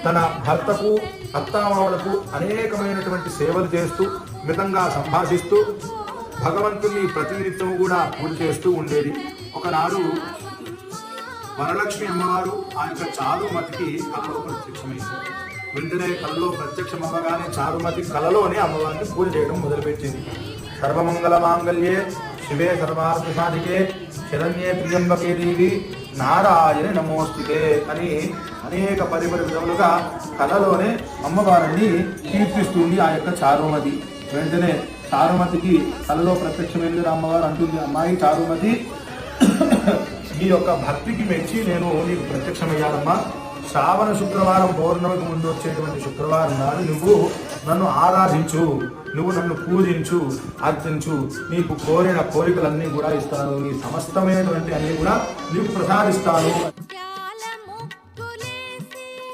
తన భర్తకు అత్తామామలకు అనేకమైనటువంటి సేవలు చేస్తూ మితంగా సంభాషిస్తూ భగవంతుని ప్రతినిత్యం కూడా పూజ చేస్తూ ఉండేది. ఒకనాడు వరలక్ష్మి అమ్మవారు ఆ యొక్క చారుమతికి కలలో ప్రత్యక్షమైంది. వెంటనే కలలో ప్రత్యక్షమవ్వగానే చారుమతి కలలోనే అమ్మవారిని పూజ చేయడం మొదలుపెట్టింది. సర్వమంగళ మాంగళ్యే శివే సర్వార్థ సాధికే శరణ్యే ప్రియంబకే దేవి నారాయణ నమోస్తుతే అని అనేక విధములుగా కళలోనే అమ్మవారిని కీర్తిస్తుంది ఆ యొక్క చారుమతి. వెంటనే చారుమతికి కళలో ప్రత్యక్షమైన అమ్మవారు అంటుంది, అమ్మాయి చారుమతి, నీ యొక్క భక్తికి మెచ్చి నేను నీకు ప్రత్యక్షమయ్యానమ్మా. శ్రావణ శుక్రవారం పౌర్ణమికి ముందు వచ్చేటువంటి శుక్రవారం నాడు నువ్వు నన్ను ఆరాధించు, నువ్వు నన్ను పూజించు, అర్చించు, నీకు కోరిన కోరికలన్నీ కూడా ఇస్తాను, నీ సమస్తమైనటువంటి అన్ని కూడా నీకు ప్రసాదిస్తాను.